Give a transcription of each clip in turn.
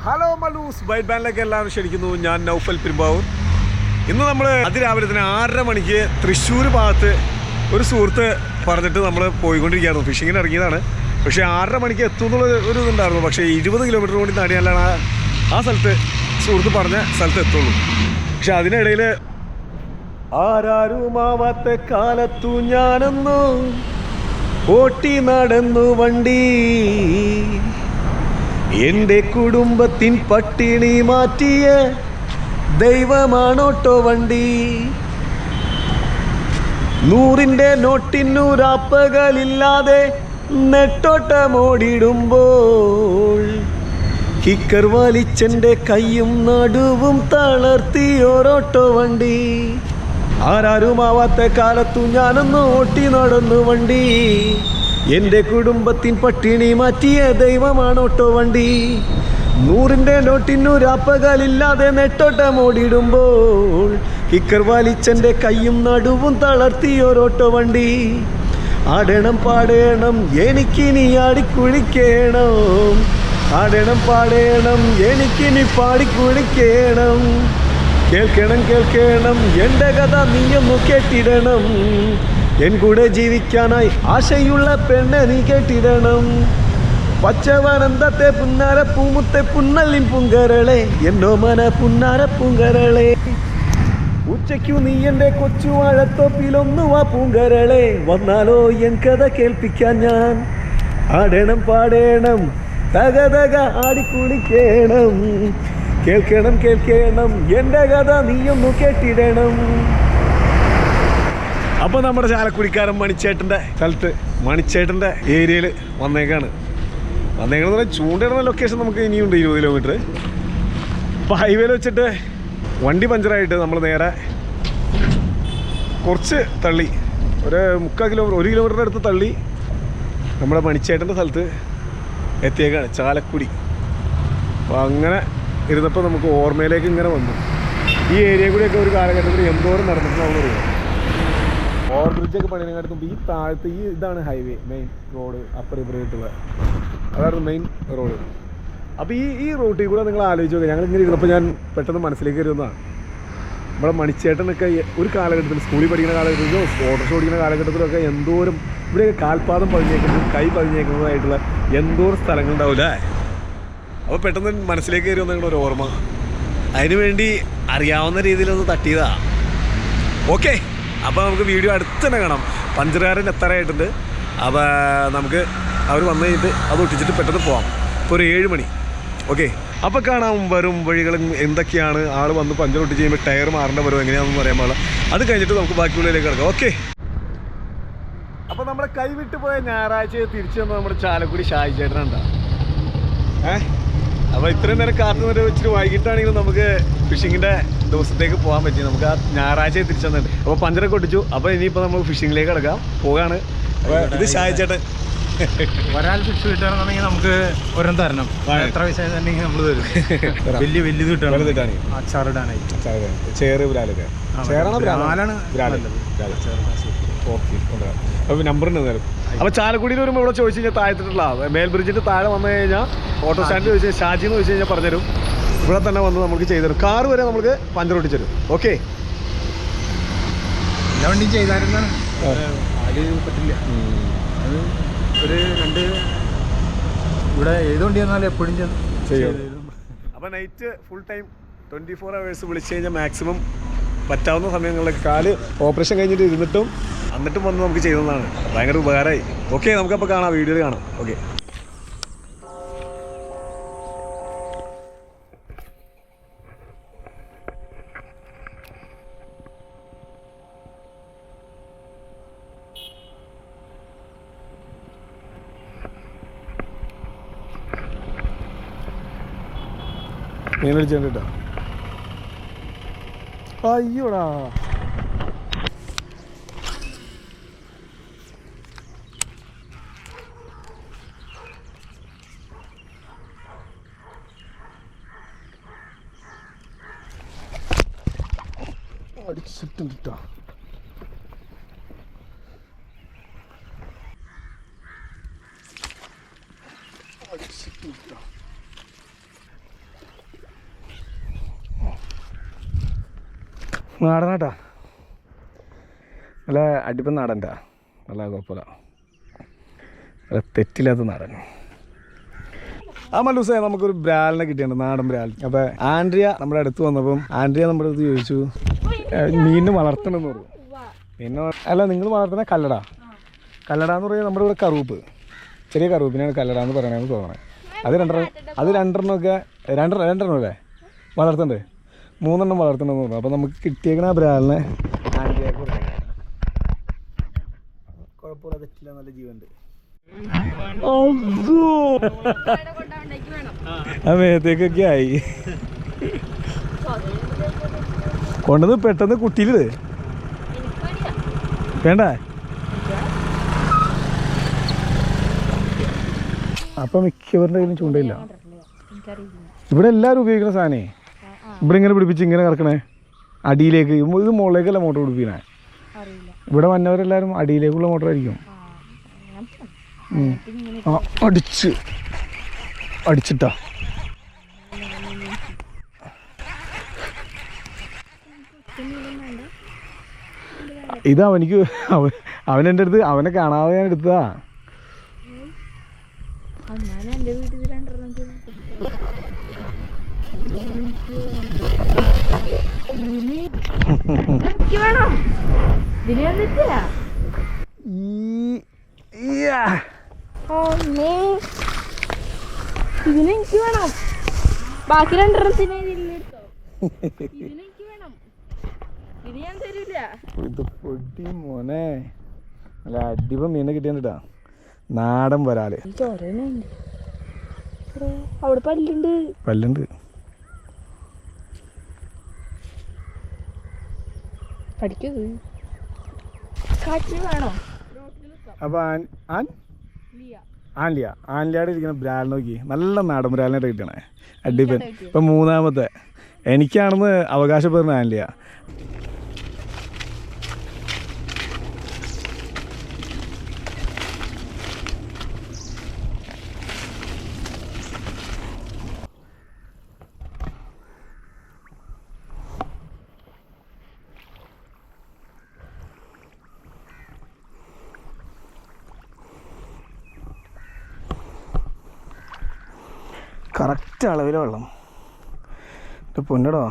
Hello Mallus byte ബാൻഡിലേക്ക് എല്ലാവരും ക്ഷണിക്കുന്നു. ഞാൻ നൗഫൽ പെരുമ്പാവൂർ. ഇന്ന് നമ്മൾ അതിരാവിലെ തന്നെ 6:30 മണിക്ക് തൃശ്ശൂർ ഭാഗത്ത് ഒരു സുഹൃത്ത് പറഞ്ഞിട്ട് നമ്മൾ പോയിക്കൊണ്ടിരിക്കുകയായിരുന്നു. ഫിഷിങ്ങിന് ഇറങ്ങിയതാണ്. പക്ഷേ 6:30 മണിക്ക് എത്തുന്നുള്ള ഒരു ഇതുണ്ടായിരുന്നു. പക്ഷേ 20 കിലോമീറ്റർ കൂടി നടിയാലാണ് ആ സ്ഥലത്ത് സുഹൃത്ത് പറഞ്ഞ സ്ഥലത്ത് എത്തുള്ളൂ. പക്ഷെ അതിനിടയിൽ ആരാരുമാവാത്ത കാലത്തു ഞാനെന്നോ ഓട്ടി നടന്നു വണ്ടി, എൻ്റെ കുടുംബത്തിൻ പട്ടിണി മാറ്റിയ ദൈവമാണോട്ടോ വണ്ടി. 100-ന്റെ നോട്ടിനൂരാപ്പകലില്ലാതെ നെട്ടോട്ടമോടിടുമ്പോൾ കിക്കർ വലിച്ചെൻ്റെ കൈയും നടുവും തളർത്തിയോരോട്ടോ വണ്ടി. ആരാരുമാവാത്ത കാലത്തു ഞാനൊന്ന് ഓട്ടി നടന്നു വണ്ടി, എൻ്റെ കുടുംബത്തിൻ പട്ടിണി മാറ്റിയ ദൈവമാണോട്ടോ വണ്ടി. 100-ന്റെ നോട്ടിനൂരാപ്പകലില്ലാതെ നെട്ടോട്ടമോടിടുമ്പോൾ കിക്കർ വലിച്ചെൻ്റെ കൈയും നടുവും തളർത്തിയോരോട്ടോ വണ്ടി. ആടണം പാടണം എനിക്കിനി ആടിക്കുളിക്കണം, ആടണം പാടണം എനിക്കിനി പാടിക്കുളിക്കണം. കേൾക്കണം കേൾക്കണം എൻ്റെ കഥ നീയൊന്നു കേട്ടിടണം, എൻ കൂടെ ജീവിക്കാനായി ആശയുള്ള പെണ്ണെ നീ കേട്ടിടണം. പച്ചവനന്തത്തെ പുന്നാര പൂമുത്തെ പുന്നല്ലിൻ പൂങ്കരളെ, എന്നോ മന പുന്നാര പൂങ്കരളെ. ഉച്ചയ്ക്കു നീ എൻ്റെ കൊച്ചു വാഴത്തോപ്പിലൊന്നു വാ പൂങ്കരളെ, വന്നാലോ എൻ കഥ കേൾപ്പിക്കാൻ ഞാൻ. ആടണം പാടണം തകതക ആടിക്കുളിക്കണം, കേൾക്കണം കേൾക്കണം എൻ്റെ കഥ നീയൊന്നു കേട്ടിടണം. അപ്പോൾ നമ്മുടെ ചാലക്കുടിക്കാരൻ മണിച്ചേട്ടൻ്റെ സ്ഥലത്ത്, മണിച്ചേട്ടൻ്റെ ഏരിയയിൽ വന്നേക്കാണെന്ന് പറഞ്ഞാൽ ചൂണ്ടിടുന്ന ലൊക്കേഷൻ നമുക്ക് ഇനിയുണ്ട് 20 കിലോമീറ്റർ. അപ്പോൾ ഹൈവേയിൽ വെച്ചിട്ട് വണ്ടി പഞ്ചറായിട്ട് നമ്മൾ നേരെ കുറച്ച് തള്ളി, ഒരു 3/4 കിലോമീറ്റർ 1 കിലോമീറ്ററിൻ്റെ അടുത്ത് തള്ളി നമ്മുടെ മണിച്ചേട്ടൻ്റെ സ്ഥലത്ത് എത്തിയേക്കാണ്, ചാലക്കുടി. അപ്പോൾ അങ്ങനെ ഇരുന്നപ്പോൾ നമുക്ക് ഓർമ്മയിലേക്ക് ഇങ്ങനെ വന്നു, ഈ ഏരിയ കൂടിയൊക്കെ ഒരു കാലഘട്ടത്തിൽ എന്തോരം നടന്നിട്ടുണ്ടാവുന്ന അറിയാം. ഓവർ ബ്രിഡ്ജൊക്കെ പണിയങ്ങാട്ടും ഈ താഴത്ത് ഈ ഇതാണ് ഹൈവേ, മെയിൻ റോഡ് അപ്പുറം ഇപ്പുറമായിട്ടുള്ള അതാണ് മെയിൻ റോഡ്. അപ്പോൾ ഈ റൂട്ടിൽ കൂടെ നിങ്ങൾ ആലോചിച്ച് നോക്കുക. ഞങ്ങളിങ്ങനെ ഇരുന്നപ്പോൾ ഞാൻ പെട്ടെന്ന് മനസ്സിലേക്ക് വരുന്നതാണ്, നമ്മുടെ മണിച്ചേട്ടനൊക്കെ ഒരു കാലഘട്ടത്തിൽ സ്കൂളിൽ പഠിക്കുന്ന കാലഘട്ടത്തിലോ ഓട്ടോറിക്ഷ ഓടിക്കുന്ന കാലഘട്ടത്തിലൊക്കെ എന്തോരം ഇവിടെയൊക്കെ കാൽപാദം പതിഞ്ഞേക്കുന്നതും കൈ പതിഞ്ഞേക്കുന്നതായിട്ടുള്ള എന്തോരം സ്ഥലങ്ങളുണ്ടാവില്ലേ. അപ്പോൾ പെട്ടെന്ന് മനസ്സിലേക്ക് കയറി വന്നൊരു ഓർമ്മ, അതിനുവേണ്ടി അറിയാവുന്ന രീതിയിലൊന്ന് തട്ടിയതാ. ഓക്കെ, അപ്പോൾ നമുക്ക് വീഡിയോ അടുത്ത് തന്നെ കാണാം. പഞ്ചറുകാരൻ എത്താറായിട്ടുണ്ട്. അപ്പോൾ നമുക്ക് അവർ വന്നു കഴിഞ്ഞിട്ട് അത് ഒട്ടിച്ചിട്ട് പെട്ടെന്ന് പോവാം. ഇപ്പോൾ ഒരു 7 മണി. ഓക്കെ, അപ്പോൾ കാണാം വരും വഴികളും എന്തൊക്കെയാണ്. ആൾ വന്ന് പഞ്ചർ ഒട്ടിച്ച് കഴിയുമ്പോൾ ടയർ മാറേണ്ട വരും എങ്ങനെയാണെന്ന് പറയാൻ പാടില്ല. അത് കഴിഞ്ഞിട്ട് നമുക്ക് ബാക്കിയുള്ളിലേക്ക് കിടക്കാം. ഓക്കെ, അപ്പോൾ നമ്മുടെ കൈവിട്ട് പോയ ഞായറാഴ്ച തിരിച്ചു വന്ന് നമ്മുടെ ചാലക്കുടി ഷായി ചേട്ടനുണ്ടാ. അപ്പോൾ ഇത്രയും നേരം കാത്തു നിന്നിട്ട് വെച്ചിട്ട് വൈകിട്ടാണെങ്കിലും നമുക്ക് ഫിഷിങ്ങിൻ്റെ ദിവസത്തേക്ക് പോകാൻ പറ്റി. നമുക്ക് ആ ഞായറാഴ്ച തിരിച്ചു വന്നിട്ട് അപ്പോൾ പഞ്ചറൊക്കെ ഒട്ടിച്ചു. അപ്പോൾ ഇനിയിപ്പോൾ നമ്മൾ ഫിഷിങ്ങിലേക്ക് കിടക്കാം, പോകാണ്. അപ്പോൾ ഇത് ഷായി ചേട്ടൻ. ഒരാൾ ഫിഷ് കിട്ടുകയാണെന്നുണ്ടെങ്കിൽ നമുക്ക് ഒരെണ്ണം തരണം. എത്ര പൈസ തന്നെങ്കിൽ നമ്മൾ തരും. വലിയത് കിട്ടുകയാണ് അച്ചാറിടാനായിട്ട്. ചേറ് ബ്രാലൊക്കെ അപ്പോൾ നമ്പറുണ്ട് നേരം. അപ്പോൾ ചാലക്കുടിയിൽ വരുമ്പോൾ ഇവിടെ ചോദിച്ചു കഴിഞ്ഞാൽ താഴത്തിട്ടുള്ള മേൽ ബ്രിഡ്ജിൻ്റെ താഴെ വന്നു കഴിഞ്ഞാൽ ഓട്ടോ സ്റ്റാൻഡിൽ ചോദിച്ചു കഴിഞ്ഞാൽ ഷാജി എന്ന് ചോദിച്ചു കഴിഞ്ഞാൽ പറഞ്ഞുതരും. ഇവിടെ തന്നെ വന്ന് നമുക്ക് ചെയ്തുതരും. കാറ് വരെ നമുക്ക് പഞ്ചർ ഒട്ടിച്ചു തരും. ഓക്കെ, എല്ലാ വണ്ടിയും ചെയ്തായിരുന്നാണ് അതിൽ പറ്റില്ല. അത് ഒരു 2 ഇവിടെ ഏത് വണ്ടി വന്നാലും എപ്പോഴും ചെയ്യും. അപ്പോൾ നൈറ്റ് ഫുൾ ടൈം 24 hours വിളിച്ചു കഴിഞ്ഞാൽ മാക്സിമം പറ്റാവുന്ന സമയങ്ങളിലൊക്കെ കാല് ഓപ്പറേഷൻ കഴിഞ്ഞിട്ട് ഇരുന്നിട്ടും എന്നിട്ടും വന്ന് നമുക്ക് ചെയ്യുന്നതാണ്. ഭയങ്കര ഉപകാരമായി. ഓക്കെ, നമുക്കപ്പോൾ കാണാം, വീഡിയോയിൽ കാണാം. ഓക്കെ, മീനടിച്ചുണ്ട് കേട്ടോ. അയ്യോടാ, അടിച്ചിട്ടുണ്ട് കേട്ടോ. നാടനാട്ടാ, നല്ല അടിപ്പം നാടൻ്റെ, നല്ല കുഴപ്പമില്ല, നല്ല തെറ്റില്ലാത്ത നാടൻ. ആ മല്ലൂസേ, നമുക്കൊരു ബ്രാലിനെ കിട്ടിയിട്ടുണ്ട്, നാടൻ ബ്രാൽ. അപ്പോൾ ആൻഡ്രിയ നമ്മുടെ അടുത്ത് വന്നപ്പം ആൻഡ്രിയ നമ്മുടെ അടുത്ത് ചോദിച്ചു മീനിന് വളർത്തണമെന്ന് പറഞ്ഞു. പിന്നെ അല്ല, നിങ്ങൾ വളർത്തുന്ന കല്ലട, കല്ലട എന്ന് പറയുന്നത് നമ്മുടെ ഇവിടെ കറുവപ്പ്, ചെറിയ കറുവപ്പിനാണ് കല്ലട എന്ന് പറയണമെന്ന് തോന്നണേ. അത് രണ്ടെണ്ണമൊക്കെ രണ്ടെണ്ണം അല്ലേ വളർത്തണ്ടേ, 3 എണ്ണം വളർത്തണമെന്ന് പറഞ്ഞു. അപ്പോൾ നമുക്ക് കിട്ടിയേക്കണ ആ ബ്രാലിനെ ആൻഡ്രിയക്ക് കൊടുക്കാം. കുഴപ്പമില്ല, തെറ്റില്ല, നല്ല ജീവനുണ്ട്. ആ മേത്തേക്കൊക്കെ ആയി കൊണ്ടത് പെട്ടെന്ന് കുട്ടിയില് വേണ്ട. അപ്പൊ മിക്കവരുടെ കയ്യിലും ചൂണ്ടയില്ല. ഇവിടെ എല്ലാവരും ഉപയോഗിക്കുന്ന സാധനേ, ഇവിടെ ഇങ്ങനെ പിടിപ്പിച്ച് ഇങ്ങനെ കിടക്കണേ അടിയിലേക്ക്. ഇത് മുകളിലേക്കല്ല മോട്ടർ പിടിപ്പിക്കണേ. ഇവിടെ വന്നവരെല്ലാവരും അടിയിലേക്കുള്ള മോട്ടറായിരിക്കും. അടിച്ചിട്ടാ ഇത് അവനിക്ക് അവനെൻ്റെ അടുത്ത്, അവനെ കാണാതെ ഞാൻ എടുത്തതാ. ഇതിനെനിക്ക് വേണം, ബാക്കി 2 എടുത്തോ. ഇതിനെനിക്ക് വേണം, ഇത് ഞാൻ തരൂല. ഇത് പൊടി മോനെ, നല്ല അടിപൊളി മീനെ കിട്ടിയാ, നാടൻ വരാല്. അവിടെ പല്ലുണ്ട്. വേണോ? അപ്പൊ ആൻലിയാടെ ഇരിക്കുന്ന ബ്രാൽ നോക്കി, നല്ല നാടൻ ബ്രാലിനായിട്ട് കിട്ടണേ, അടിപൊളി. ഇപ്പൊ 3ാമത്തെ എനിക്കാണെന്ന് അവകാശപ്പെടുന്ന ആൻലിയ. കറക്റ്റ് അളവിൽ വെള്ളം. എൻ്റെ പൊന്നടോ,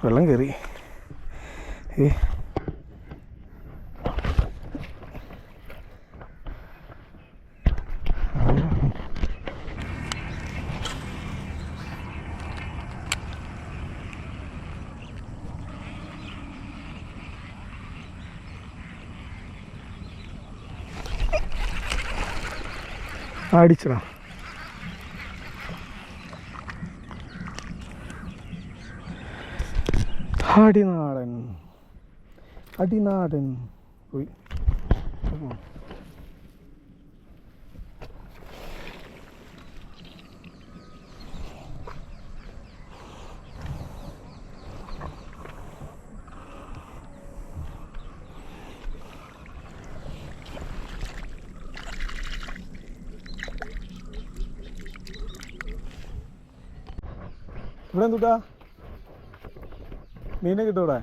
വെള്ളം കയറി. അടിച്ചടാ. അടിനാടൻ പോയി. ഇവിടെ എന്തുട്ടാ മീനെ കിട്ടും ഇവിടെ?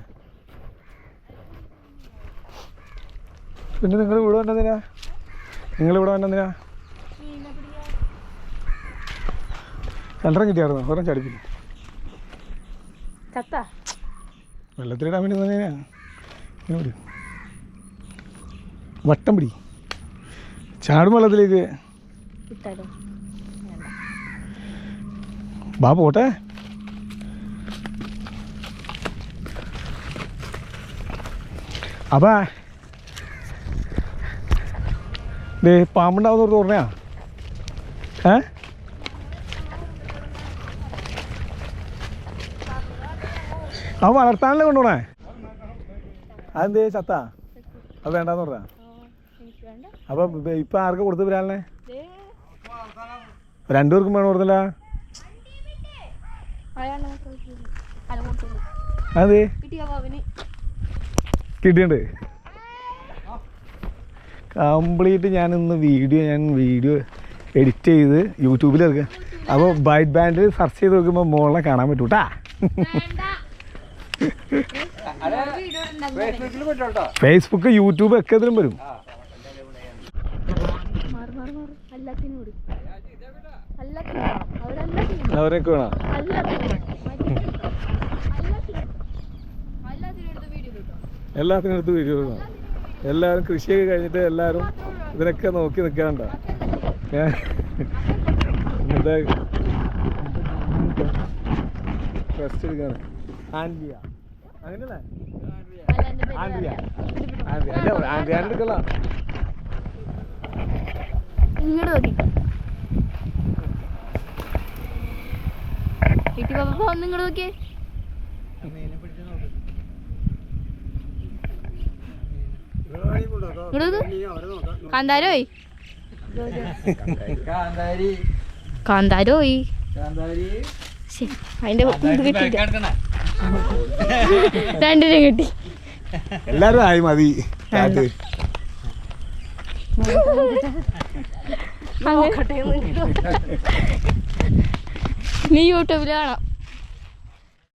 പിന്നെ നിങ്ങൾ ഇവിടെ വന്നതിനാ? നിങ്ങളിവിടെ വന്നതിനാ? 2 കിട്ടിയായിരുന്നു, ഒരെണ്ണം ചടിപ്പില്ല. വെള്ളത്തിലിടാൻ വേണ്ടി തന്നെയാ. വട്ടം പിടി, ചാടും വെള്ളത്തിലേക്ക്. ബാ പോട്ടെ. അപ്പാ ദേ പാമ്പുണ്ടാവുന്ന പറഞ്ഞാ അവ വളർത്താനല്ലേ കൊണ്ടുപോണേ? അതെന്തേ ചത്താ? അത് വേണ്ടാന്ന് പറഞ്ഞാ? അപ്പൊ ഇപ്പൊ ആർക്കാ കൊടുത്ത് വരാനെ? 2 പേർക്കും വേണം കൊടുത്തില്ല. അതെ കിട്ടിയുണ്ട് കംപ്ലീറ്റ്. ഞാൻ വീഡിയോ എഡിറ്റ് ചെയ്ത് യൂട്യൂബിൽ ഇറക്കാം. അപ്പോൾ ബൈറ്റ് ബാൻഡിൽ സെർച്ച് ചെയ്ത് നോക്കുമ്പോൾ മോളെ കാണാൻ പറ്റൂട്ടാ. ഫേസ്ബുക്ക് യൂട്യൂബ് ഒക്കെ ഇതിലും വരും. അവരൊക്കെ വേണം. എല്ലാത്തിനും എടുത്ത് വീഡിയോ വേണം. എല്ലാവരും കൃഷിയൊക്കെ കഴിഞ്ഞിട്ട് എല്ലാവരും ഇതിനൊക്കെ നോക്കി നിൽക്കാണ്ട. ഇന്നത്തെ റെസ്റ്റ് എടുക്കാണ്. ആൻഡ്രിയ അങ്ങനെയല്ലേ? ആൻഡ്രിയ ആൻഡ്രിയ എടുക്കല. ഇങ്ങോട്ട് നോക്കി ഒന്ന് ഇങ്ങോട്ട് നോക്കിയേ. കാന്താരോയി കാന്താരോയി അതിന്റെ കിട്ടി. രണ്ടിനും കിട്ടി. എല്ലാരും ആയി മതി. നീ യൂട്യൂബിൽ കാണാം.